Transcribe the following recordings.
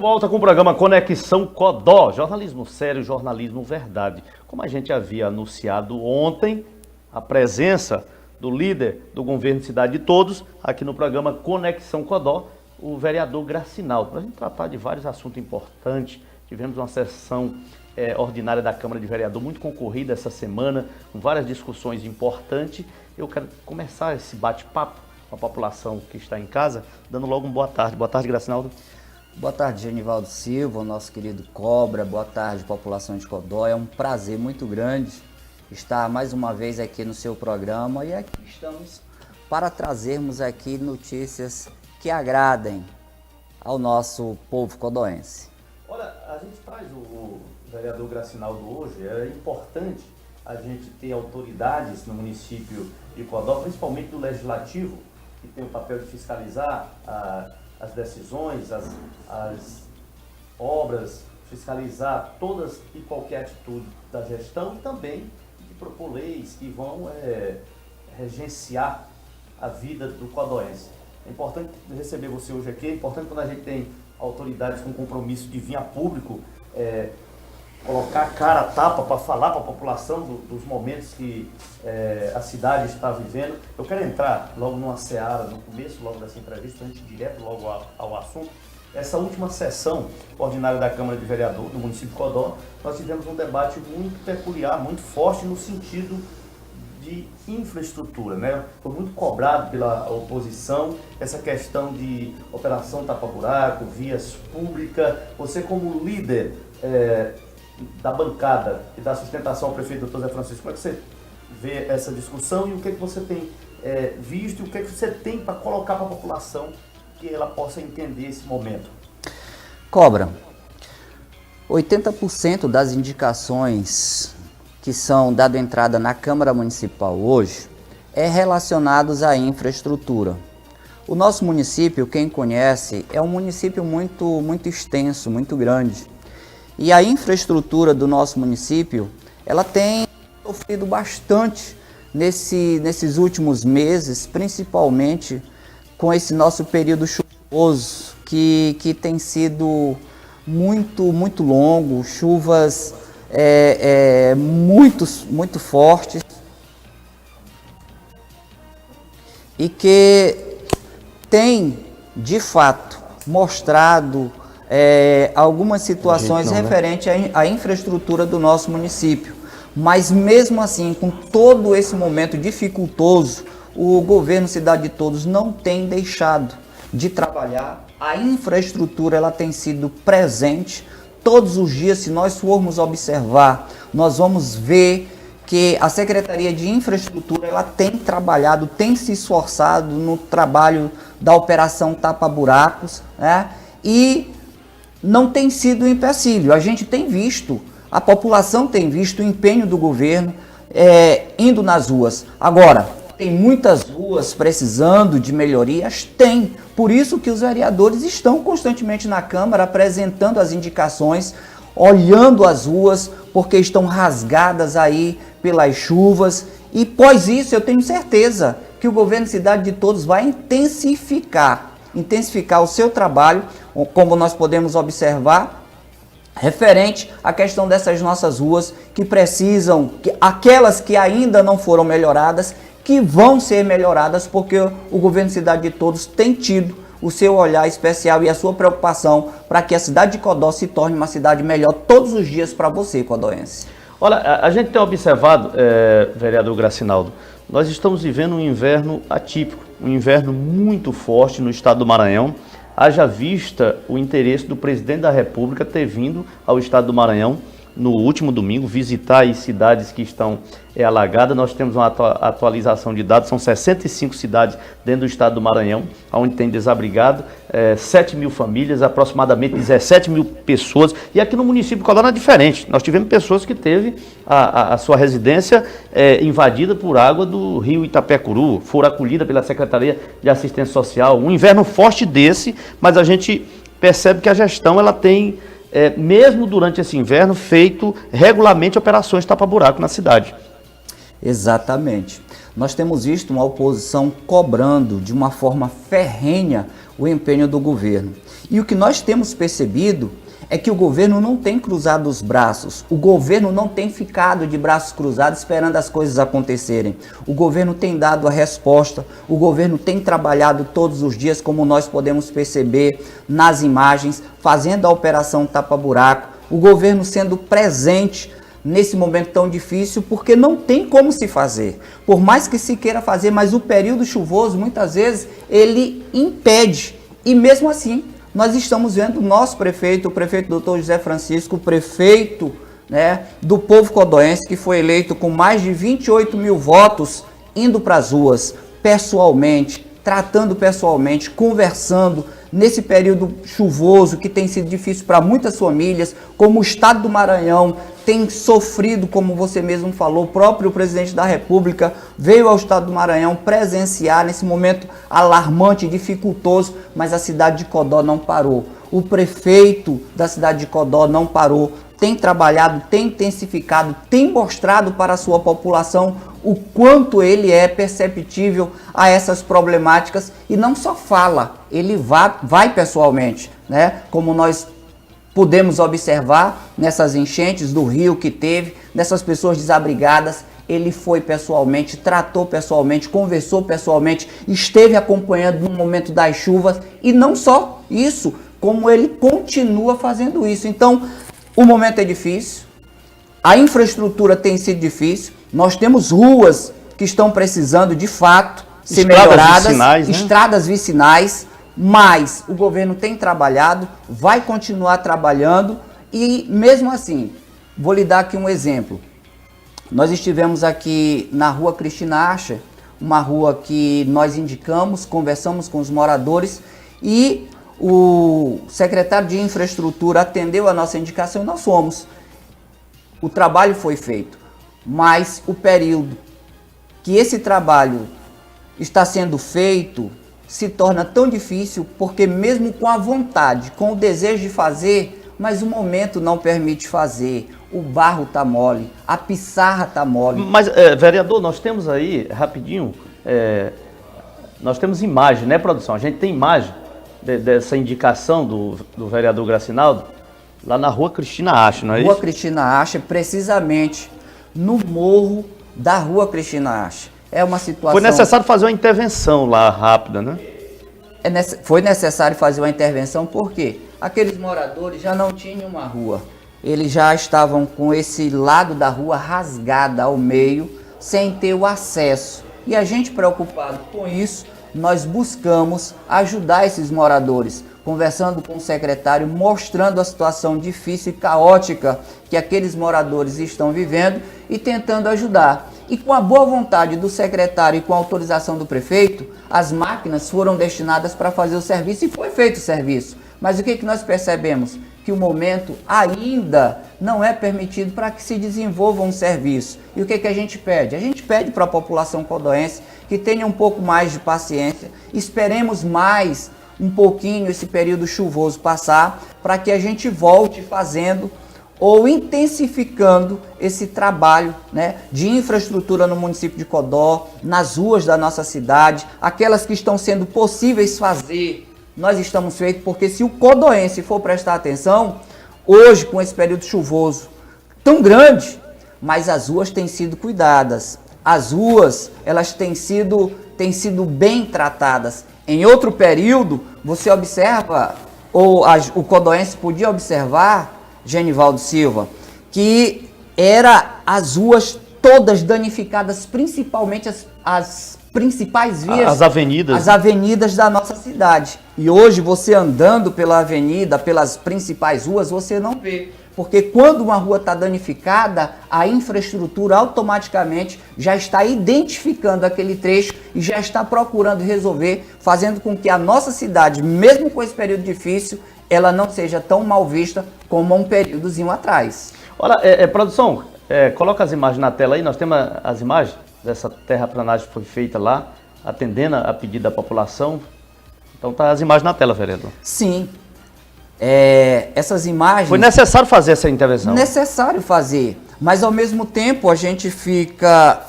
volta com o programa Conexão Codó, jornalismo sério, jornalismo verdade. Como a gente havia anunciado ontem, a presença do líder do governo Cidade de Todos, aqui no programa Conexão Codó, o vereador Gracinaldo, para a gente tratar de vários assuntos importantes. Tivemos uma sessão ordinária da Câmara de Vereador muito concorrida essa semana, com várias discussões importantes. Eu quero começar esse bate-papo com a população que está em casa, dando logo uma boa tarde. Boa tarde, Gracinaldo. Boa tarde, Genivaldo Silva, o nosso querido Cobra. Boa tarde, população de Codó. É um prazer muito grande estar mais uma vez aqui no seu programa e aqui estamos para trazermos aqui notícias que agradem ao nosso povo codoense. Olha, a gente traz o vereador Gracinaldo hoje. É importante a gente ter autoridades no município de Codó, principalmente do Legislativo, que tem o papel de fiscalizar as decisões, as obras, fiscalizar todas e qualquer atitude da gestão e também de propor leis que vão regenciar a vida do codoense. É importante receber você hoje aqui, é importante quando a gente tem autoridades com compromisso de vir a público, colocar a cara a tapa para falar para a população dos momentos que a cidade está vivendo. Eu quero entrar logo numa seara, no começo logo dessa entrevista, antes direto logo ao assunto. Essa última sessão ordinária da Câmara de Vereador do município de Codó, nós tivemos um debate muito peculiar, muito forte no sentido de infraestrutura, né? Foi muito cobrado pela oposição essa questão de operação tapa-buraco, vias públicas. Você como líder da bancada e da sustentação ao prefeito Dr. Zé Francisco, como é que você vê essa discussão e o que você tem visto e o que você tem para colocar para a população que ela possa entender esse momento? Cobra, 80% das indicações que são dado entrada na Câmara Municipal hoje relacionados à infraestrutura. O nosso município, quem conhece, é um município muito extenso, muito grande. E a infraestrutura do nosso município, ela tem sofrido bastante nesses últimos meses, principalmente com esse nosso período chuvoso, que tem sido muito longo, chuvas muito fortes e que tem, de fato, mostrado algumas situações referentes à infraestrutura do nosso município. Mas mesmo assim, com todo esse momento dificultoso, o governo Cidade de Todos não tem deixado de trabalhar. A infraestrutura ela tem sido presente todos os dias. Se nós formos observar, nós vamos ver que a Secretaria de Infraestrutura ela tem trabalhado, tem se esforçado no trabalho da operação tapa-buracos, né? E não tem sido um empecilho. A gente tem visto, a população tem visto o empenho do governo indo nas ruas. Agora, tem muitas ruas precisando de melhorias? Tem. Por isso que os vereadores estão constantemente na Câmara apresentando as indicações, olhando as ruas, porque estão rasgadas aí pelas chuvas. E após isso, eu tenho certeza que o governo Cidade de Todos vai intensificar o seu trabalho, como nós podemos observar, referente à questão dessas nossas ruas que precisam, aquelas que ainda não foram melhoradas, que vão ser melhoradas, porque o governo Cidade de Todos tem tido o seu olhar especial e a sua preocupação para que a cidade de Codó se torne uma cidade melhor todos os dias para você, codoense. Olha, a gente tem observado, vereador Gracinaldo, nós estamos vivendo um inverno atípico, um inverno muito forte no estado do Maranhão. Haja vista o interesse do presidente da República ter vindo ao estado do Maranhão no último domingo, visitar as cidades que estão alagadas. Nós temos uma atualização de dados, são 65 cidades dentro do estado do Maranhão, onde tem desabrigado 7 mil famílias, aproximadamente 17 mil pessoas. E aqui no município de Codó não é diferente. Nós tivemos pessoas que teve a sua residência invadida por água do rio Itapecuru, foram acolhidas pela Secretaria de Assistência Social. Um inverno forte desse, mas a gente percebe que a gestão ela tem mesmo durante esse inverno, feito regularmente operações tapa-buraco na cidade. Exatamente. Nós temos visto uma oposição cobrando de uma forma ferrenha o empenho do governo. E o que nós temos percebido é que o governo não tem cruzado os braços, o governo não tem ficado de braços cruzados esperando as coisas acontecerem. O governo tem dado a resposta, o governo tem trabalhado todos os dias, como nós podemos perceber nas imagens, fazendo a operação tapa-buraco, o governo sendo presente nesse momento tão difícil, porque não tem como se fazer. Por mais que se queira fazer, mas o período chuvoso, muitas vezes, ele impede. E mesmo assim, nós estamos vendo o nosso prefeito, o prefeito Dr. José Francisco, o prefeito, né, do povo codoense, que foi eleito com mais de 28 mil votos, indo para as ruas, pessoalmente, tratando pessoalmente, conversando, nesse período chuvoso que tem sido difícil para muitas famílias, como o estado do Maranhão tem sofrido, como você mesmo falou, o próprio presidente da República veio ao estado do Maranhão presenciar nesse momento alarmante, dificultoso, mas a cidade de Codó não parou. O prefeito da cidade de Codó não parou, tem trabalhado, tem intensificado, tem mostrado para a sua população o quanto ele é perceptível a essas problemáticas e não só fala, ele vai pessoalmente, né? Como nós pudemos observar nessas enchentes do rio que teve, nessas pessoas desabrigadas, ele foi pessoalmente, tratou pessoalmente, conversou pessoalmente, esteve acompanhando no momento das chuvas e não só isso, como ele continua fazendo isso. Então, o momento é difícil, a infraestrutura tem sido difícil, nós temos ruas que estão precisando de fato ser melhoradas, vicinais, né? Estradas vicinais, mas o governo tem trabalhado, vai continuar trabalhando e mesmo assim, vou lhe dar aqui um exemplo. Nós estivemos aqui na rua Cristina Acha, uma rua que nós indicamos, conversamos com os moradores e o secretário de infraestrutura atendeu a nossa indicação e nós fomos. O trabalho foi feito, mas o período que esse trabalho está sendo feito se torna tão difícil porque mesmo com a vontade, com o desejo de fazer, mas o momento não permite fazer. O barro tá mole, a pissarra tá mole. Mas, vereador, nós temos aí, rapidinho, nós temos imagem, né, produção? A gente tem imagem dessa indicação do vereador Gracinaldo lá na rua Cristina Acha, não é isso? Rua Cristina Acha, precisamente no morro da rua Cristina Acha. É uma situação... Foi necessário fazer uma intervenção lá rápida, né? Foi necessário fazer uma intervenção porque aqueles moradores já não tinham uma rua. Eles já estavam com esse lado da rua rasgada ao meio, sem ter o acesso. E a gente, preocupado com isso, nós buscamos ajudar esses moradores, conversando com o secretário, mostrando a situação difícil e caótica que aqueles moradores estão vivendo e tentando ajudar. E com a boa vontade do secretário e com a autorização do prefeito, as máquinas foram destinadas para fazer o serviço e foi feito o serviço. Mas o que nós percebemos? Que o momento ainda não é permitido para que se desenvolva um serviço. E o que a gente pede? A gente pede para a população codoense que tenha um pouco mais de paciência, esperemos mais um pouquinho esse período chuvoso passar, para que a gente volte fazendo ou intensificando esse trabalho, né, de infraestrutura no município de Codó, nas ruas da nossa cidade, aquelas que estão sendo possíveis fazer, nós estamos feitos, porque se o codoense for prestar atenção, hoje com esse período chuvoso tão grande, mas as ruas têm sido cuidadas, as ruas elas têm sido bem tratadas. Em outro período, você observa, ou o codoense podia observar, Genivaldo Silva, que as ruas todas danificadas, principalmente as principais vias, as avenidas da nossa cidade. E hoje você andando pela avenida, pelas principais ruas, você não vê. Porque quando uma rua está danificada, a infraestrutura automaticamente já está identificando aquele trecho e já está procurando resolver, fazendo com que a nossa cidade, mesmo com esse período difícil, ela não seja tão mal vista como um períodozinho atrás. Olha, produção, coloca as imagens na tela aí, nós temos as imagens dessa terraplanagem que foi feita lá, atendendo a pedido da população. Então tá as imagens na tela, vereador. Sim. Essas imagens... Foi necessário fazer essa intervenção? Necessário fazer. Mas ao mesmo tempo a gente fica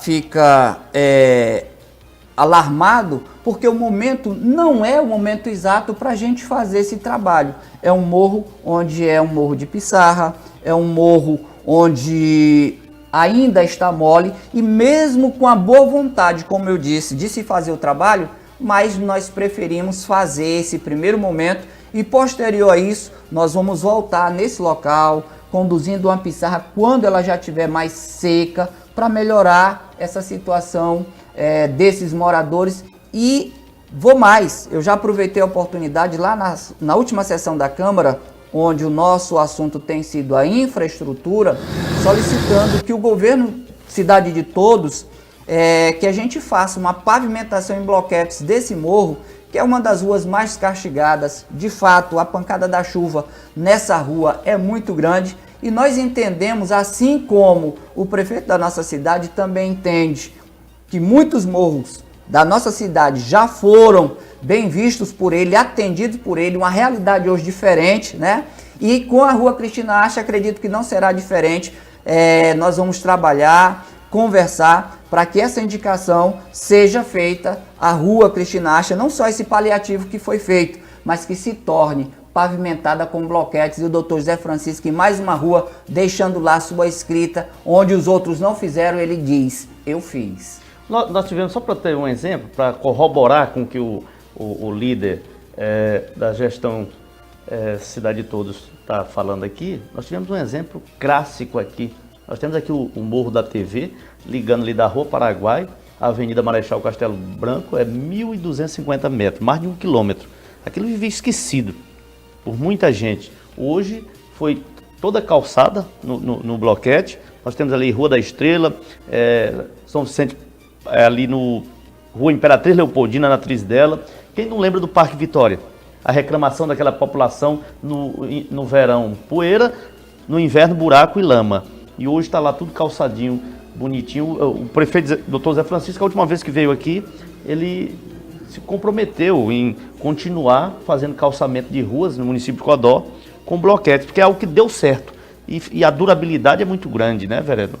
alarmado, porque o momento não é o momento exato para a gente fazer esse trabalho. É um morro onde é um morro de pissarra, é um morro onde ainda está mole, e mesmo com a boa vontade, como eu disse, de se fazer o trabalho, mas nós preferimos fazer esse primeiro momento e posterior a isso nós vamos voltar nesse local, conduzindo uma pissarra quando ela já estiver mais seca, para melhorar essa situação desses moradores. E vou mais, eu já aproveitei a oportunidade lá na última sessão da Câmara, onde o nosso assunto tem sido a infraestrutura, solicitando que o governo Cidade de Todos, que a gente faça uma pavimentação em bloquetes desse morro, que é uma das ruas mais castigadas. De fato, a pancada da chuva nessa rua é muito grande, e nós entendemos, assim como o prefeito da nossa cidade também entende, que muitos morros da nossa cidade já foram bem vistos por ele, atendidos por ele, uma realidade hoje diferente, né? E com a Rua Cristina Acha, acredito que não será diferente. Nós vamos trabalhar, conversar, para que essa indicação seja feita à Rua Cristina Acha, não só esse paliativo que foi feito, mas que se torne pavimentada com bloquetes. E o doutor José Francisco, em mais uma rua, deixando lá sua escrita, onde os outros não fizeram, ele diz: eu fiz. Nós tivemos, só para ter um exemplo, para corroborar com o que o líder da gestão Cidade de Todos está falando aqui, nós tivemos um exemplo clássico aqui. Nós temos aqui o Morro da TV, ligando ali da Rua Paraguai, a Avenida Marechal Castelo Branco, é 1.250 metros, mais de 1 quilômetro. Aquilo vivia esquecido por muita gente. Hoje foi toda calçada no bloquete. Nós temos ali Rua da Estrela, São Vicente, ali no Rua Imperatriz Leopoldina, na Trisdela. Quem não lembra do Parque Vitória? A reclamação daquela população no verão, poeira, no inverno, buraco e lama. E hoje está lá tudo calçadinho, bonitinho. O prefeito, doutor Zé Francisco, a última vez que veio aqui, ele se comprometeu em continuar fazendo calçamento de ruas no município de Codó com bloquetes, porque é algo que deu certo. E a durabilidade é muito grande, né, vereador?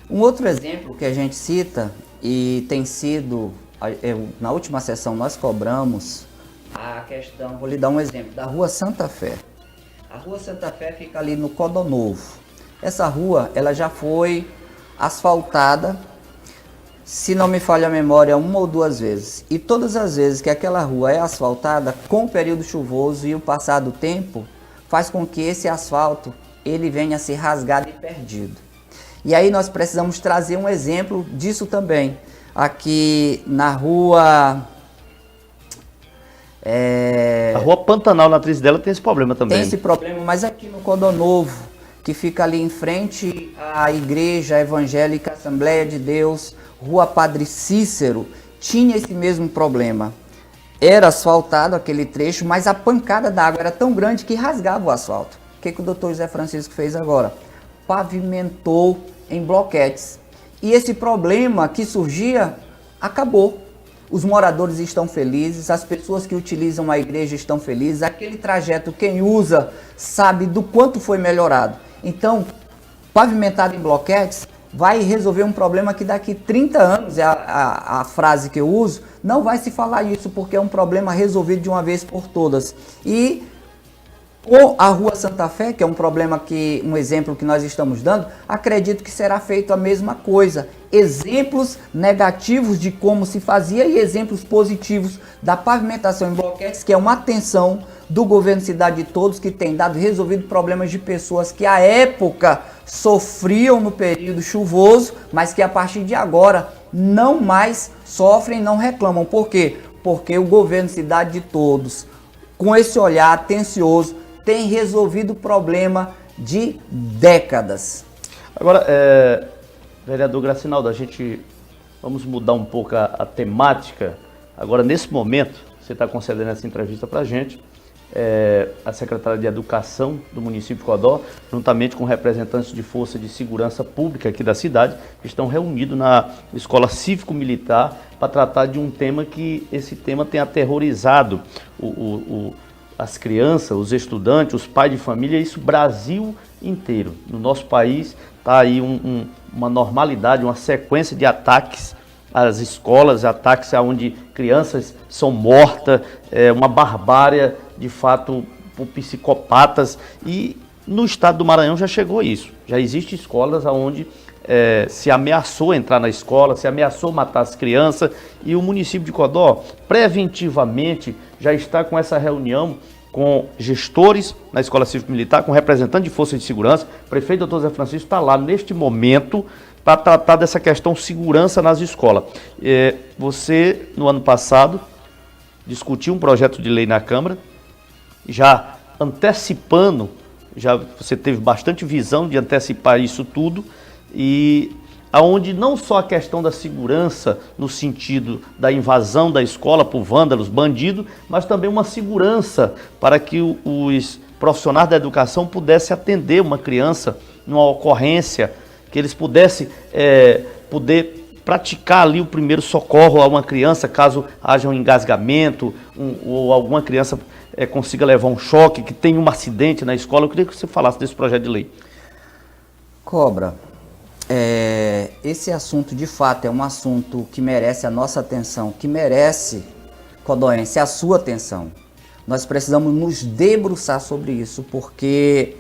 Um outro exemplo que a gente cita, e tem sido, na última sessão nós cobramos a questão, vou lhe dar um exemplo, da Rua Santa Fé. A Rua Santa Fé fica ali no Codó Novo. Essa rua, ela já foi asfaltada, se não me falha a memória, 1 ou 2 vezes. E todas as vezes que aquela rua é asfaltada, com o período chuvoso e o passar do tempo, faz com que esse asfalto ele venha a ser rasgado e perdido. E aí nós precisamos trazer um exemplo disso também. Aqui na rua... A Rua Pantanal, na Trisdela, tem esse problema também. Tem esse problema, mas aqui no Codó Novo, que fica ali em frente à Igreja Evangélica Assembleia de Deus, Rua Padre Cícero, tinha esse mesmo problema. Era asfaltado aquele trecho, mas a pancada d'água era tão grande que rasgava o asfalto. O que o doutor José Francisco fez agora? Pavimentou em bloquetes. E esse problema que surgia, acabou. Os moradores estão felizes, as pessoas que utilizam a igreja estão felizes, aquele trajeto, quem usa, sabe do quanto foi melhorado. Então, pavimentado em bloquetes vai resolver um problema que daqui 30 anos, é a frase que eu uso, não vai se falar isso, porque é um problema resolvido de uma vez por todas. E com a Rua Santa Fé, que é um exemplo que nós estamos dando, acredito que será feito a mesma coisa. Exemplos negativos de como se fazia e exemplos positivos da pavimentação em bloquetes, que é uma atenção do governo Cidade de Todos, que tem resolvido problemas de pessoas que à época sofriam no período chuvoso, mas que a partir de agora não mais sofrem, não reclamam. Por quê? Porque o governo Cidade de Todos, com esse olhar atencioso, tem resolvido o problema de décadas. Agora, vereador Gracinaldo, vamos mudar um pouco a temática. Agora, nesse momento, você está concedendo essa entrevista para a gente, a secretária de Educação do município de Codó, juntamente com representantes de Força de Segurança Pública aqui da cidade, estão reunidos na Escola Cívico-Militar para tratar de um tema que esse tema tem aterrorizado as crianças, os estudantes, os pais de família, isso Brasil inteiro. No nosso país está aí uma normalidade, uma sequência de ataques às escolas, ataques onde crianças são mortas, uma barbárie, de fato, por psicopatas. E no estado do Maranhão já chegou isso. Já existem escolas onde se ameaçou entrar na escola, se ameaçou matar as crianças, e o município de Codó, preventivamente, já está com essa reunião com gestores na Escola Cívico-Militar, com representantes de forças de segurança. O prefeito Dr. Zé Francisco está lá neste momento para tratar dessa questão segurança nas escolas. Você, no ano passado, discutiu um projeto de lei na Câmara, já antecipando, você teve bastante visão de antecipar isso tudo, e aonde não só a questão da segurança no sentido da invasão da escola por vândalos, bandidos, mas também uma segurança para que os profissionais da educação pudessem atender uma criança numa ocorrência, que eles pudessem poder praticar ali o primeiro socorro a uma criança caso haja um engasgamento, ou alguma criança consiga levar um choque, que tenha um acidente na escola. Eu queria que você falasse desse projeto de lei. Cobra, esse assunto de fato é um assunto que merece a nossa atenção, que merece, codoense, a sua atenção. Nós precisamos nos debruçar sobre isso, porque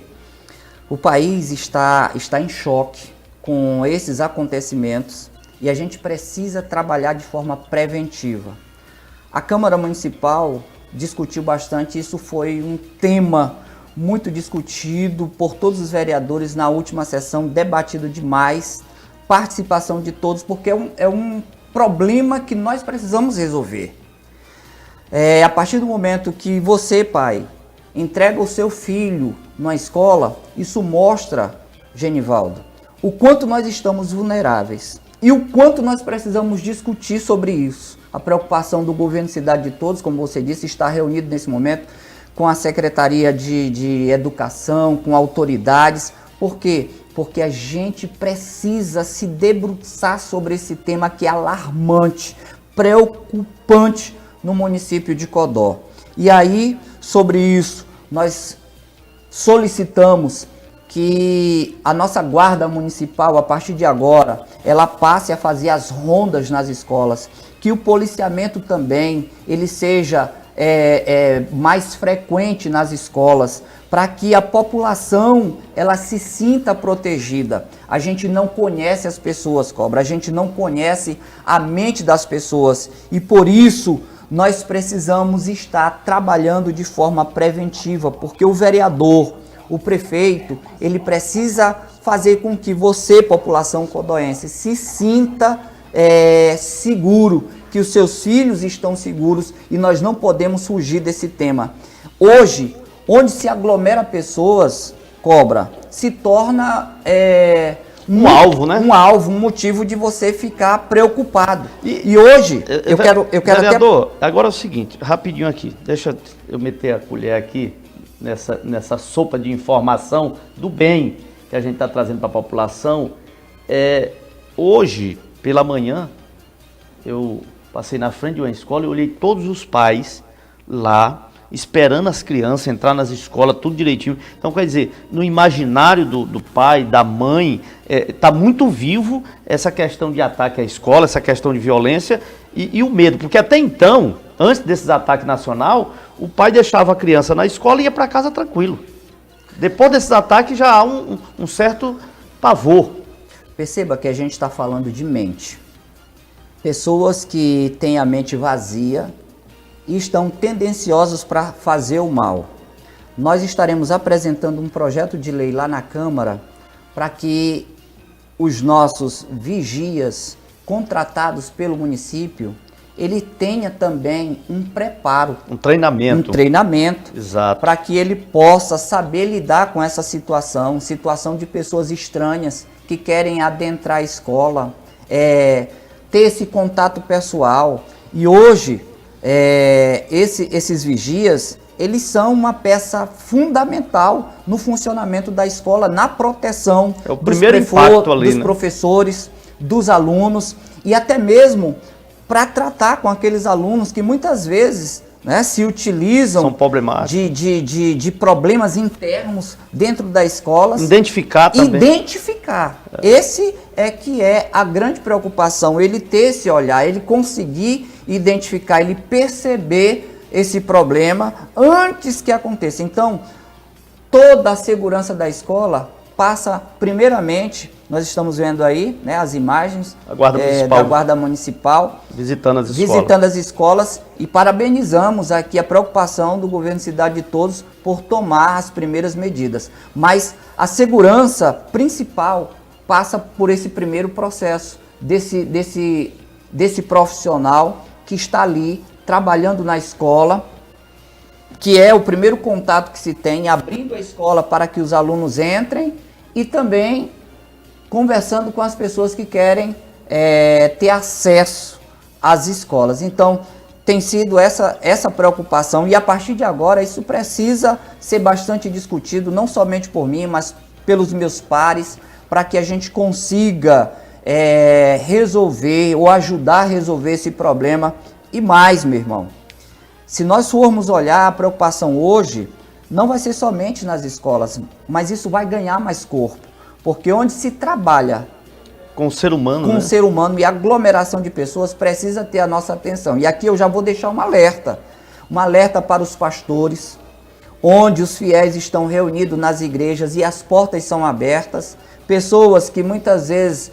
o país está em choque com esses acontecimentos e a gente precisa trabalhar de forma preventiva. A Câmara Municipal discutiu bastante, isso foi um tema muito discutido por todos os vereadores na última sessão, debatido demais, participação de todos, porque é um problema que nós precisamos resolver. A partir do momento que você, pai, entrega o seu filho na escola, isso mostra, Genivaldo, o quanto nós estamos vulneráveis e o quanto nós precisamos discutir sobre isso. A preocupação do governo Cidade de Todos, como você disse, está reunido nesse momento com a Secretaria de Educação, com autoridades. Por quê? Porque a gente precisa se debruçar sobre esse tema que é alarmante, preocupante no município de Codó. E aí, sobre isso, nós solicitamos que a nossa guarda municipal, a partir de agora, ela passe a fazer as rondas nas escolas, que o policiamento também, ele seja mais frequente nas escolas, para que a população ela se sinta protegida. A gente não conhece as pessoas, Cobra, a gente não conhece a mente das pessoas, e por isso nós precisamos estar trabalhando de forma preventiva, porque o vereador, o prefeito, ele precisa fazer com que você, população codoense, se sinta seguro, que os seus filhos estão seguros, e nós não podemos fugir desse tema. Hoje, onde se aglomera pessoas, Cobra, se torna um alvo, né? Um alvo, um motivo de você ficar preocupado. E hoje, eu quero vereador, agora é o seguinte, rapidinho aqui, deixa eu meter a colher aqui nessa sopa de informação do bem que a gente está trazendo para a população. Hoje, pela manhã, eu passei na frente de uma escola e olhei todos os pais lá, esperando as crianças entrar nas escolas, tudo direitinho. Então, quer dizer, no imaginário do pai, da mãe, está muito vivo essa questão de ataque à escola, essa questão de violência e o medo. Porque até então, antes desses ataques nacional, o pai deixava a criança na escola e ia para casa tranquilo. Depois desses ataques já há um certo pavor. Perceba que a gente está falando de mente. Pessoas que têm a mente vazia e estão tendenciosas para fazer o mal. Nós estaremos apresentando um projeto de lei lá na Câmara para que os nossos vigias contratados pelo município, ele tenha também um preparo. Um treinamento. Exato. Para que ele possa saber lidar com essa situação de pessoas estranhas que querem adentrar a escola, ter esse contato pessoal. E hoje, esses vigias, eles são uma peça fundamental no funcionamento da escola, na proteção dos professores, dos alunos, e até mesmo para tratar com aqueles alunos que muitas vezes né, se utilizam são problemáticos. De problemas internos dentro das escolas. Identificar também. Identificar. Esse é que é a grande preocupação, ele ter esse olhar, ele conseguir identificar, ele perceber esse problema antes que aconteça. Então, toda a segurança da escola passa, primeiramente, nós estamos vendo aí, né, as imagens da Guarda Municipal visitando as escolas, e parabenizamos aqui a preocupação do governo Cidade de Todos por tomar as primeiras medidas. Mas a segurança principal passa por esse primeiro processo, desse profissional que está ali trabalhando na escola, que é o primeiro contato que se tem, abrindo a escola para que os alunos entrem e também conversando com as pessoas que querem ter acesso às escolas. Então, tem sido essa preocupação, e a partir de agora isso precisa ser bastante discutido, não somente por mim, mas pelos meus pares, para que a gente consiga resolver ou ajudar a resolver esse problema. E mais, meu irmão, se nós formos olhar, a preocupação hoje não vai ser somente nas escolas, mas isso vai ganhar mais corpo, porque onde se trabalha com o ser humano, o ser humano e aglomeração de pessoas, precisa ter a nossa atenção. E aqui eu já vou deixar um alerta para os pastores, onde os fiéis estão reunidos nas igrejas e as portas são abertas, pessoas que muitas vezes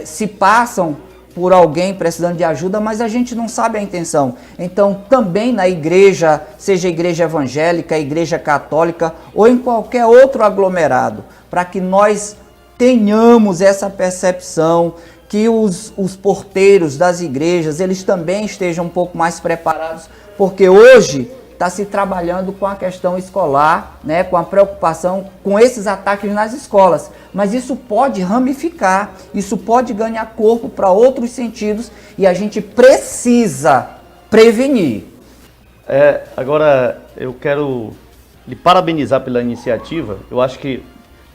se passam por alguém precisando de ajuda, mas a gente não sabe a intenção. Então, também na igreja, seja igreja evangélica, igreja católica ou em qualquer outro aglomerado, para que nós tenhamos essa percepção, que os porteiros das igrejas, eles também estejam um pouco mais preparados, porque hoje está se trabalhando com a questão escolar, né, com a preocupação com esses ataques nas escolas. Mas isso pode ramificar, isso pode ganhar corpo para outros sentidos e a gente precisa prevenir. Agora, eu quero lhe parabenizar pela iniciativa. Eu acho que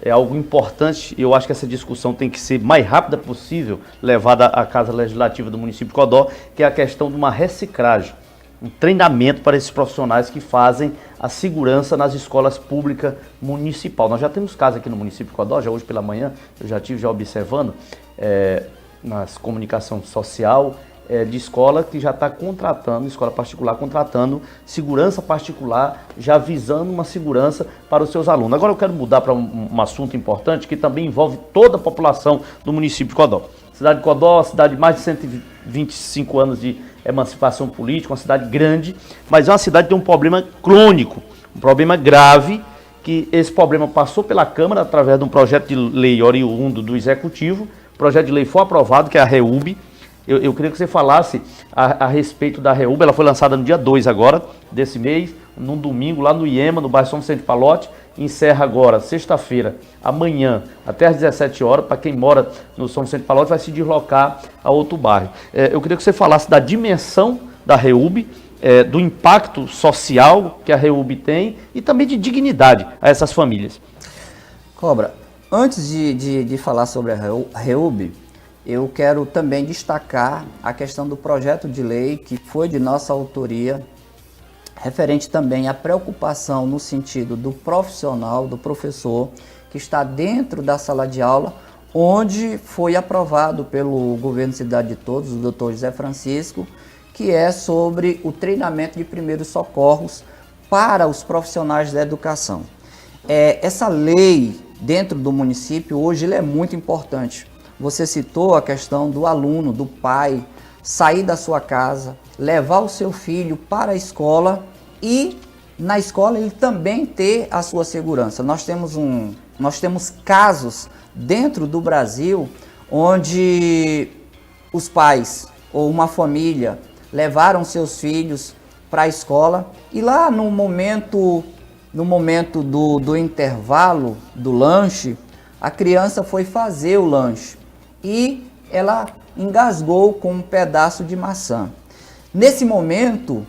é algo importante e eu acho que essa discussão tem que ser mais rápida possível, levada à Casa Legislativa do município de Codó, que é a questão de uma reciclagem. Um treinamento para esses profissionais que fazem a segurança nas escolas públicas municipais. Nós já temos casos aqui no município de Codó, já hoje pela manhã, eu já estive observando nas comunicação social de escola que já está contratando, escola particular contratando segurança particular, já visando uma segurança para os seus alunos. Agora eu quero mudar para um assunto importante que também envolve toda a população do município de Codó. Cidade de Codó, cidade de mais de 125 anos de emancipação política, uma cidade grande, mas é uma cidade que tem um problema crônico, um problema grave, que esse problema passou pela Câmara através de um projeto de lei oriundo do Executivo. O projeto de lei foi aprovado, que é a REUB. Eu queria que você falasse a respeito da REUB. Ela foi lançada no dia 2 agora, desse mês, num domingo, lá no IEMA, no bairro São Vicente de Palote. Encerra agora, sexta-feira, amanhã, até às 17 horas, para quem mora no São Vicente de Palote, vai se deslocar a outro bairro. Eu queria que você falasse da dimensão da REUB, do impacto social que a REUB tem e também de dignidade a essas famílias. Cobra, antes de falar sobre a REUB, eu quero também destacar a questão do projeto de lei que foi de nossa autoria, referente também à preocupação no sentido do profissional, do professor, que está dentro da sala de aula, onde foi aprovado pelo governo Cidade de Todos, o Dr. José Francisco, que é sobre o treinamento de primeiros socorros para os profissionais da educação. Essa lei dentro do município hoje ele é muito importante. Você citou a questão do aluno, do pai, sair da sua casa, levar o seu filho para a escola e na escola ele também ter a sua segurança. Nós temos casos dentro do Brasil onde os pais ou uma família levaram seus filhos para a escola e lá no momento do intervalo do lanche, a criança foi fazer o lanche e ela engasgou com um pedaço de maçã. Nesse momento,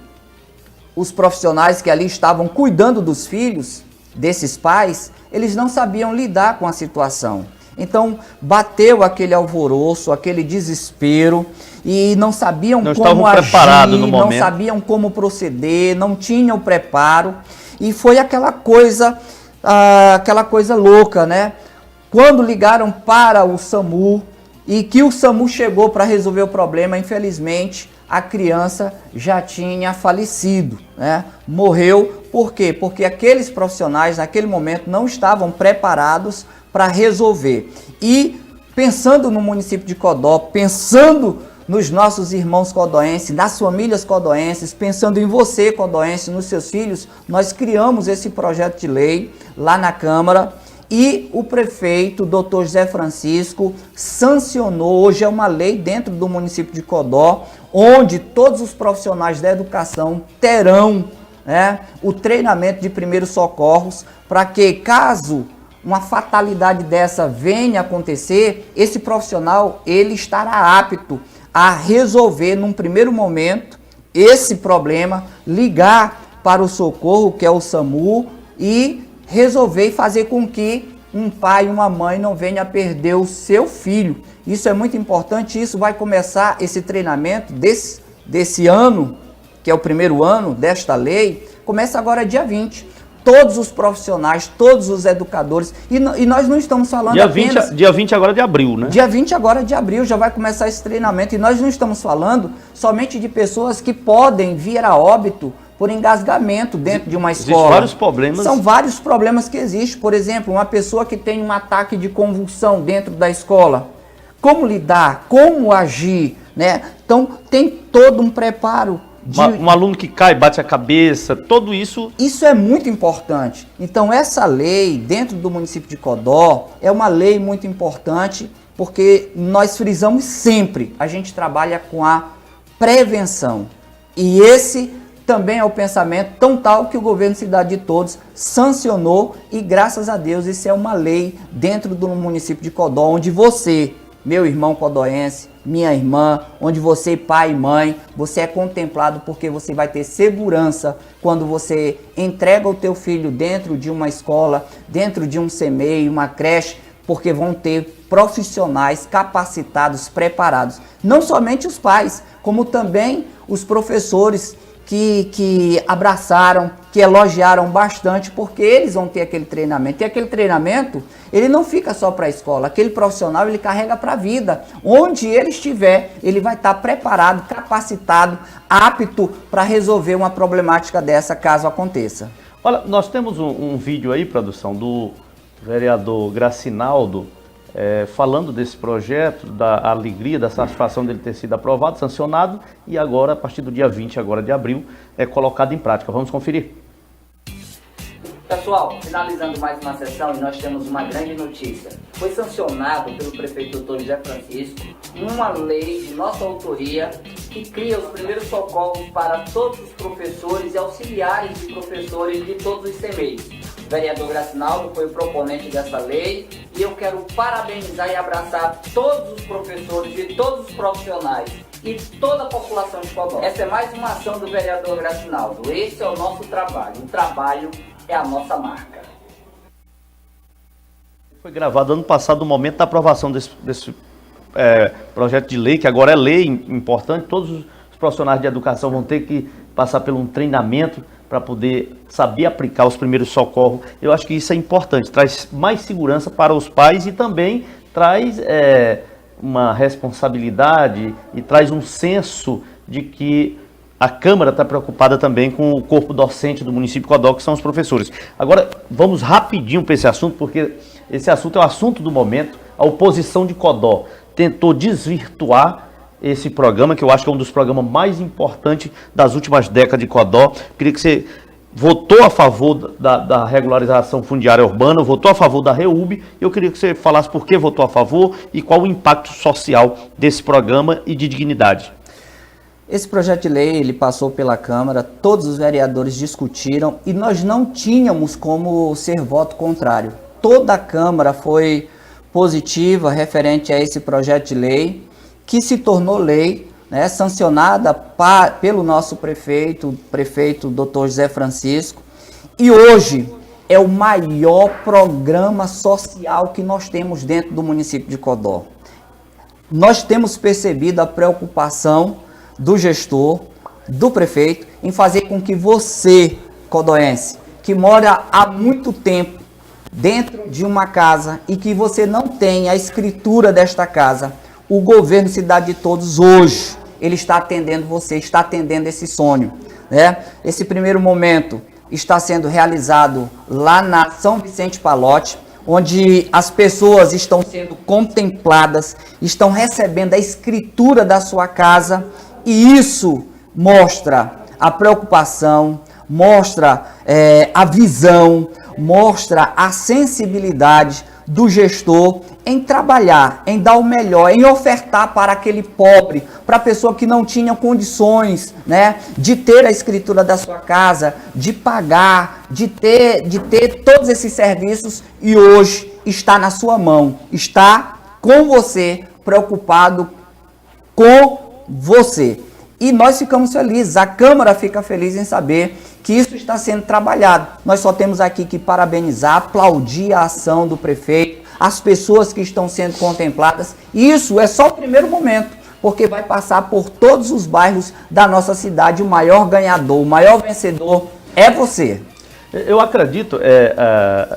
os profissionais que ali estavam cuidando dos filhos, desses pais, eles não sabiam lidar com a situação. Então, bateu aquele alvoroço, aquele desespero, e não sabiam como agir, não sabiam como proceder, não tinham preparo, e foi aquela coisa louca, né? Quando ligaram para o SAMU, e que o SAMU chegou para resolver o problema, infelizmente, a criança já tinha falecido, né? Morreu, por quê? Porque aqueles profissionais, naquele momento, não estavam preparados para resolver. E pensando no município de Codó, pensando nos nossos irmãos codoenses, nas famílias codoenses, pensando em você, codoense, nos seus filhos, nós criamos esse projeto de lei lá na Câmara e o prefeito, Dr. José Francisco, sancionou. Hoje é uma lei dentro do município de Codó, onde todos os profissionais da educação terão, né, o treinamento de primeiros socorros, para que, caso uma fatalidade dessa venha acontecer, esse profissional ele estará apto a resolver num primeiro momento esse problema, ligar para o socorro, que é o SAMU, e resolver e fazer com que um pai e uma mãe não venha a perder o seu filho. Isso é muito importante, isso vai começar esse treinamento desse ano, que é o primeiro ano desta lei, começa agora dia 20. Todos os profissionais, todos os educadores, e nós não estamos falando apenas... Dia 20 agora de abril, né? Dia 20 agora de abril já vai começar esse treinamento, e nós não estamos falando somente de pessoas que podem vir a óbito por engasgamento dentro de uma escola. Existem vários problemas. São vários problemas que existem. Por exemplo, uma pessoa que tem um ataque de convulsão dentro da escola. Como lidar? Como agir? Né? Então, tem todo um preparo. Um aluno que cai, bate a cabeça, tudo isso... Isso é muito importante. Então, essa lei, dentro do município de Codó, é uma lei muito importante, porque nós frisamos sempre, a gente trabalha com a prevenção. E esse também é o pensamento tão tal que o governo Cidade de Todos sancionou, e graças a Deus isso é uma lei dentro do município de Codó, onde você, meu irmão codoense, minha irmã, onde você, pai e mãe, você é contemplado, porque você vai ter segurança quando você entrega o teu filho dentro de uma escola, dentro de um CMEI, uma creche, porque vão ter profissionais capacitados, preparados. Não somente os pais, como também os professores que abraçaram, que elogiaram bastante, porque eles vão ter aquele treinamento. E aquele treinamento, ele não fica só para a escola. Aquele profissional, ele carrega para a vida. Onde ele estiver, ele vai estar preparado, capacitado, apto para resolver uma problemática dessa, caso aconteça. Olha, nós temos um vídeo aí, produção, do vereador Gracinaldo, falando desse projeto, da alegria, da satisfação dele ter sido aprovado, sancionado, e agora, a partir do dia 20 agora de abril, é colocado em prática. Vamos conferir. Pessoal, finalizando mais uma sessão, e nós temos uma grande notícia. Foi sancionado pelo prefeito Dr. José Francisco uma lei de nossa autoria que cria os primeiros socorros para todos os professores e auxiliares de professores de todos os CMEIs. O vereador Gracinaldo foi o proponente dessa lei, e eu quero parabenizar e abraçar todos os professores e todos os profissionais e toda a população de Codó. Essa é mais uma ação do vereador Gracinaldo. Esse é o nosso trabalho. O trabalho é a nossa marca. Foi gravado ano passado, no momento da aprovação desse projeto de lei, que agora é lei importante. Todos os profissionais de educação vão ter que passar por um treinamento para poder saber aplicar os primeiros socorros. Eu acho que isso é importante, traz mais segurança para os pais e também traz uma responsabilidade e traz um senso de que a Câmara está preocupada também com o corpo docente do município de Codó, que são os professores. Agora, vamos rapidinho para esse assunto, porque esse assunto é o assunto do momento. A oposição de Codó tentou desvirtuar esse programa, que eu acho que é um dos programas mais importantes das últimas décadas de Codó. Queria que você votou a favor da regularização fundiária urbana, votou a favor da REUB, e eu queria que você falasse por que votou a favor e qual o impacto social desse programa e de dignidade. Esse projeto de lei, ele passou pela Câmara, todos os vereadores discutiram e nós não tínhamos como ser voto contrário. Toda a Câmara foi positiva referente a esse projeto de lei, que se tornou lei, né, sancionada pelo nosso prefeito, o prefeito Dr. José Francisco. E hoje é o maior programa social que nós temos dentro do município de Codó. Nós temos percebido a preocupação do gestor, do prefeito, em fazer com que você, codoense, que mora há muito tempo dentro de uma casa e que você não tem a escritura desta casa, o governo Cidade de Todos hoje, ele está atendendo você, está atendendo esse sonho, né? Esse primeiro momento está sendo realizado lá na São Vicente Palote, onde as pessoas estão sendo contempladas, estão recebendo a escritura da sua casa, e isso mostra a preocupação, mostra a visão, mostra a sensibilidade do gestor em trabalhar, em dar o melhor, em ofertar para aquele pobre, para a pessoa que não tinha condições, né, de ter a escritura da sua casa, de pagar, de ter todos esses serviços, e hoje está na sua mão, está com você, preocupado com você. E nós ficamos felizes, a Câmara fica feliz em saber que isso está sendo trabalhado. Nós só temos aqui que parabenizar, aplaudir a ação do prefeito, as pessoas que estão sendo contempladas. Isso é só o primeiro momento, porque vai passar por todos os bairros da nossa cidade. O maior ganhador, o maior vencedor é você. Eu acredito,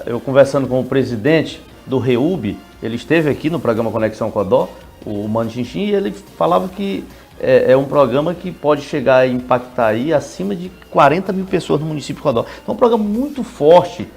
eu conversando com o presidente do REUB, ele esteve aqui no programa Conexão Codó, o Mano Chinchim, e ele falava que é um programa que pode chegar a impactar aí acima de 40 mil pessoas no município de Codó. Então é um programa muito forte.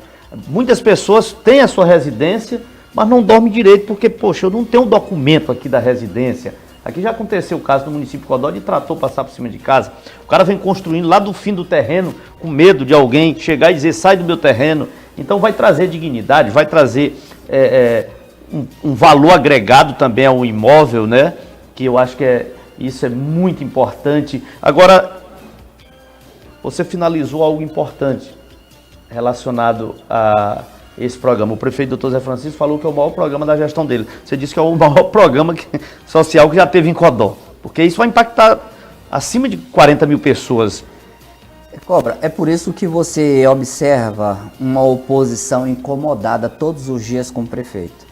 Muitas pessoas têm a sua residência, mas não dormem direito porque, poxa, eu não tenho um documento aqui da residência. Aqui já aconteceu o caso do município de Codó de trator passar por cima de casa. O cara vem construindo lá do fim do terreno com medo de alguém chegar e dizer, sai do meu terreno. Então vai trazer dignidade, vai trazer um valor agregado também ao imóvel, né? Que eu acho que isso é muito importante. Agora, você finalizou algo importante relacionado a esse programa. O prefeito Dr. Zé Francisco falou que é o maior programa da gestão dele. Você disse que é o maior programa social que já teve em Codó, porque isso vai impactar acima de 40 mil pessoas. Cobra, é por isso que você observa uma oposição incomodada todos os dias com o prefeito.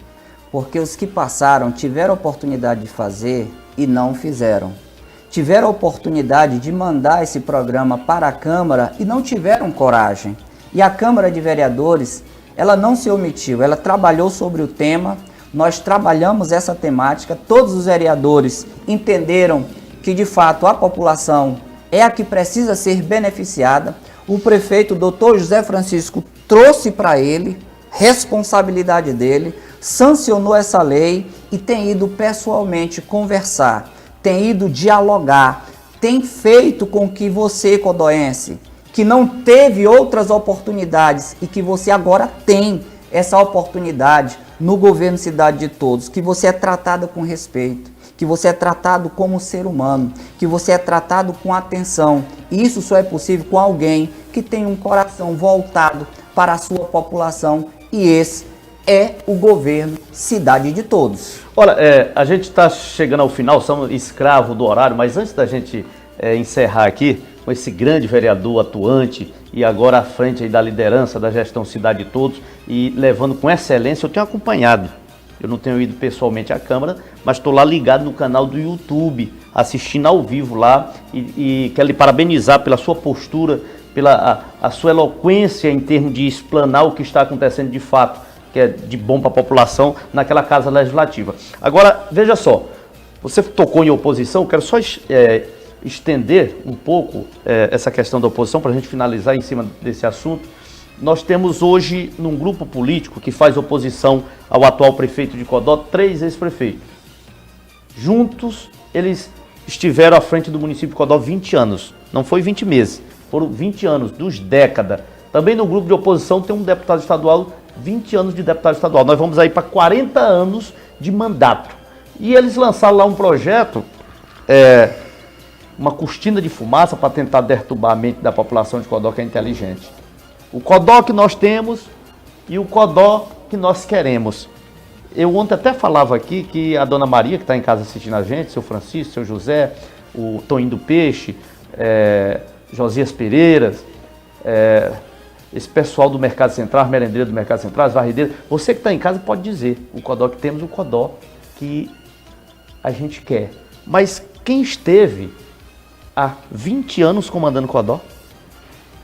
Porque os que passaram tiveram a oportunidade de fazer e não fizeram. Tiveram a oportunidade de mandar esse programa para a Câmara e não tiveram coragem. E a Câmara de Vereadores, ela não se omitiu, ela trabalhou sobre o tema, nós trabalhamos essa temática, todos os vereadores entenderam que de fato a população é a que precisa ser beneficiada. O prefeito Dr. José Francisco trouxe para ele responsabilidade dele, sancionou essa lei e tem ido pessoalmente conversar, tem ido dialogar, tem feito com que você, codoense, que não teve outras oportunidades e que você agora tem essa oportunidade no governo Cidade de Todos, que você é tratado com respeito, que você é tratado como ser humano, que você é tratado com atenção. E isso só é possível com alguém que tem um coração voltado para a sua população, e esse é o governo Cidade de Todos. Olha, a gente está chegando ao final, somos escravos do horário, mas antes da gente encerrar aqui, com esse grande vereador atuante e agora à frente aí da liderança da gestão Cidade de Todos e levando com excelência, eu tenho acompanhado. Eu não tenho ido pessoalmente à Câmara, mas estou lá ligado no canal do YouTube, assistindo ao vivo lá e quero lhe parabenizar pela sua postura, pela a sua eloquência em termos de explanar o que está acontecendo de fato, que é de bom para a população naquela Casa Legislativa. Agora, veja só, você tocou em oposição, quero só estender um pouco essa questão da oposição para a gente finalizar em cima desse assunto. Nós temos hoje, num grupo político que faz oposição ao atual prefeito de Codó, 3 ex-prefeitos. Juntos, eles estiveram à frente do município de Codó 20 anos. Não foi 20 meses, foram 20 anos, dos décadas. Também no grupo de oposição tem um deputado estadual, 20 anos de deputado estadual. Nós vamos aí para 40 anos de mandato. E eles lançaram lá um projeto, uma cortina de fumaça para tentar perturbar a mente da população de Codó, que é inteligente. O Codó que nós temos e o Codó que nós queremos. Eu ontem até falava aqui que a dona Maria, que está em casa assistindo a gente, seu Francisco, seu José, o Toninho do Peixe, Josias Pereiras, esse pessoal do Mercado Central, as merendeiras do Mercado Central, as varredeiras, você que está em casa pode dizer, o Codó que temos, o Codó que a gente quer. Mas quem esteve há 20 anos comandando o Codó?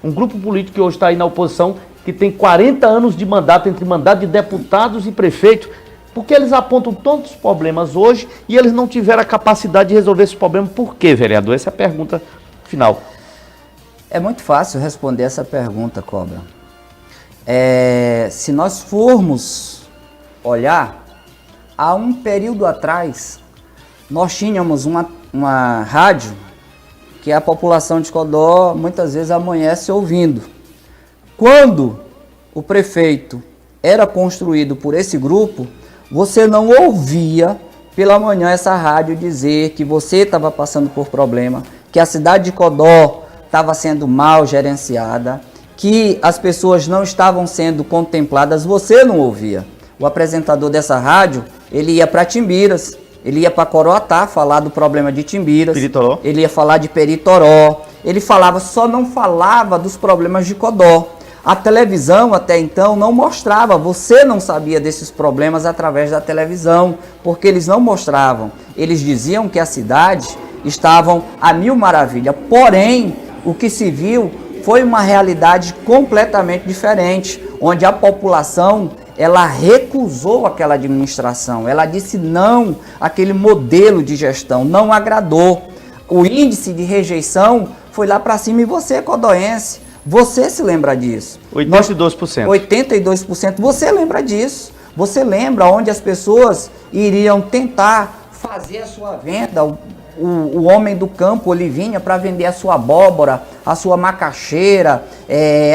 Um grupo político que hoje está aí na oposição, que tem 40 anos de mandato, entre mandato de deputados e prefeitos, porque eles apontam tantos problemas hoje e eles não tiveram a capacidade de resolver esses problemas. Por quê, vereador? Essa é a pergunta final. É muito fácil responder essa pergunta, Cobra. Se nós formos olhar, há um período atrás, nós tínhamos uma rádio que a população de Codó muitas vezes amanhece ouvindo. Quando o prefeito era construído por esse grupo, você não ouvia pela manhã essa rádio dizer que você estava passando por problema, que a cidade de Codó estava sendo mal gerenciada, que as pessoas não estavam sendo contempladas, você não ouvia. O apresentador dessa rádio, ele ia para Timbiras, ele ia para Coroatá falar do problema de Timbiras, Peritoró. Ele ia falar de Peritoró, ele falava, só não falava dos problemas de Codó. A televisão até então não mostrava, você não sabia desses problemas através da televisão, porque eles não mostravam. Eles diziam que a cidade estavam a mil maravilhas, porém o que se viu foi uma realidade completamente diferente, onde a população ela recusou aquela administração, ela disse não àquele modelo de gestão, não agradou. O índice de rejeição foi lá para cima e você, codoense, você se lembra disso. 82%. 82%, você lembra disso. Você lembra onde as pessoas iriam tentar fazer a sua venda, o homem do campo, Olivinha, para vender a sua abóbora, a sua macaxeira,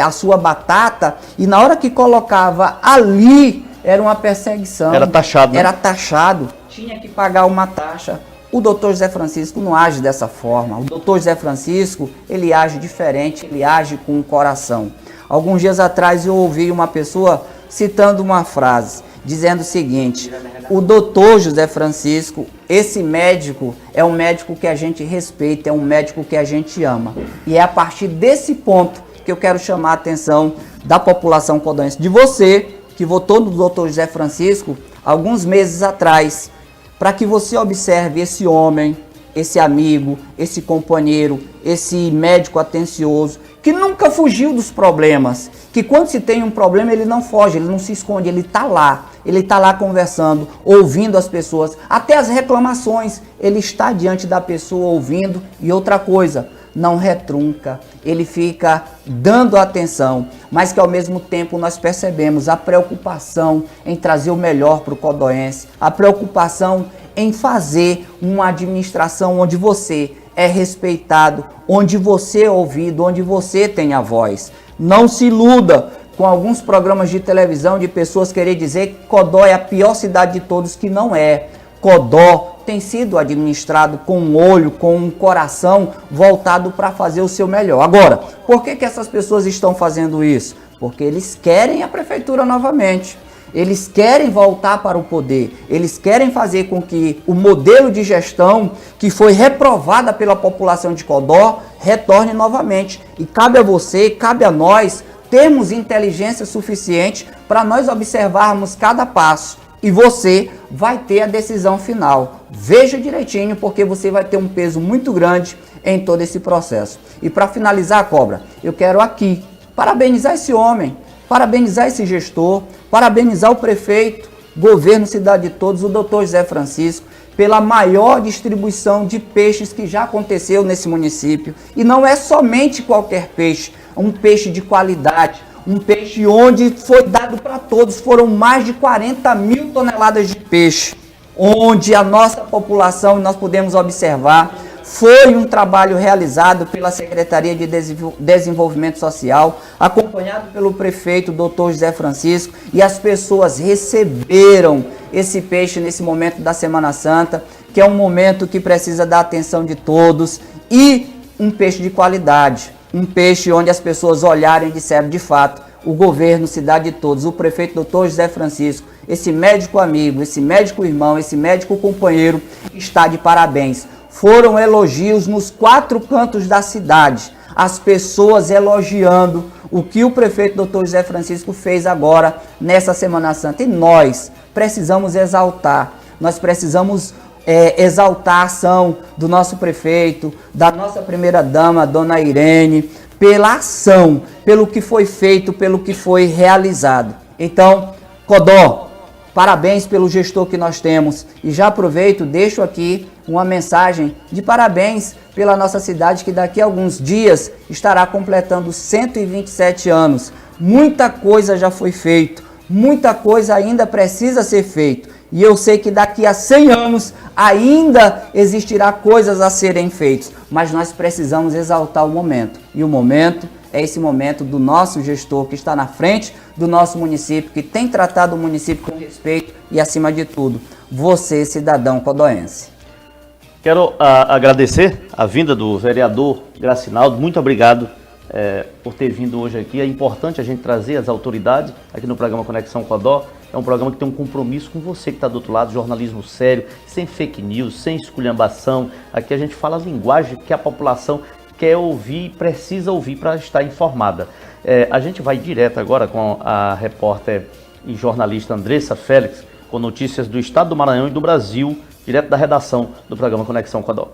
a sua batata, e na hora que colocava ali, era uma perseguição. Era taxado, né? Era taxado, tinha que pagar uma taxa. O doutor José Francisco não age dessa forma. O doutor José Francisco, ele age diferente, ele age com o coração. Alguns dias atrás eu ouvi uma pessoa citando uma frase, dizendo o seguinte: o doutor José Francisco, esse médico é um médico que a gente respeita, é um médico que a gente ama. E é a partir desse ponto que eu quero chamar a atenção da população codoense, de você que votou no doutor José Francisco alguns meses atrás, para que você observe esse homem, esse amigo, esse companheiro, esse médico atencioso, que nunca fugiu dos problemas, que quando se tem um problema ele não foge, ele não se esconde, ele está lá conversando, ouvindo as pessoas, até as reclamações, ele está diante da pessoa ouvindo. E outra coisa, não retrunca, ele fica dando atenção, mas que ao mesmo tempo nós percebemos a preocupação em trazer o melhor para o codoense, a preocupação em fazer uma administração onde você é respeitado, onde você é ouvido, onde você tem a voz. Não se iluda com alguns programas de televisão de pessoas querer dizer que Codó é a pior cidade de todos, que não é. Codó tem sido administrado com um olho, com um coração voltado para fazer o seu melhor. Agora, por que essas pessoas estão fazendo isso? Porque eles querem a prefeitura novamente. Eles querem voltar para o poder, eles querem fazer com que o modelo de gestão que foi reprovada pela população de Codó retorne novamente. E cabe a você, cabe a nós, termos inteligência suficiente para nós observarmos cada passo. E você vai ter a decisão final. Veja direitinho, porque você vai ter um peso muito grande em todo esse processo. E para finalizar, Cobra, eu quero aqui parabenizar esse homem, parabenizar esse gestor, parabenizar o prefeito, governo Cidade de Todos, o doutor José Francisco, pela maior distribuição de peixes que já aconteceu nesse município. E não é somente qualquer peixe, é um peixe de qualidade, um peixe onde foi dado para todos. Foram mais de 40 mil toneladas de peixe, onde a nossa população, nós podemos observar, foi um trabalho realizado pela Secretaria de Desenvolvimento Social, acompanhado pelo prefeito, doutor José Francisco, e as pessoas receberam esse peixe nesse momento da Semana Santa, que é um momento que precisa da atenção de todos, e um peixe de qualidade, um peixe onde as pessoas olharem e disseram, de fato, o governo Cidade de Todos, o prefeito doutor José Francisco, esse médico amigo, esse médico irmão, esse médico companheiro, está de parabéns. Foram elogios nos 4 cantos da cidade, as pessoas elogiando o que o prefeito Dr. José Francisco fez agora nessa Semana Santa. E nós precisamos exaltar, nós precisamos exaltar a ação do nosso prefeito, da nossa primeira-dama, Dona Irene, pela ação, pelo que foi feito, pelo que foi realizado. Então, Codó, parabéns pelo gestor que nós temos. E já aproveito, deixo aqui uma mensagem de parabéns pela nossa cidade, que daqui a alguns dias estará completando 127 anos. Muita coisa já foi feita, muita coisa ainda precisa ser feita. E eu sei que daqui a 100 anos ainda existirá coisas a serem feitas. Mas nós precisamos exaltar o momento. E o momento é esse momento do nosso gestor que está na frente do nosso município, que tem tratado o município com respeito e, acima de tudo, você, cidadão codoense. Quero agradecer a vinda do vereador Gracinaldo. Muito obrigado por ter vindo hoje aqui. É importante a gente trazer as autoridades aqui no programa Conexão Codó. É um programa que tem um compromisso com você que está do outro lado, jornalismo sério, sem fake news, sem esculhambação. Aqui a gente fala a linguagem que a população quer ouvir e precisa ouvir para estar informada. A gente vai direto agora com a repórter e jornalista Andressa Félix, com notícias do estado do Maranhão e do Brasil, direto da redação do programa Conexão Codó.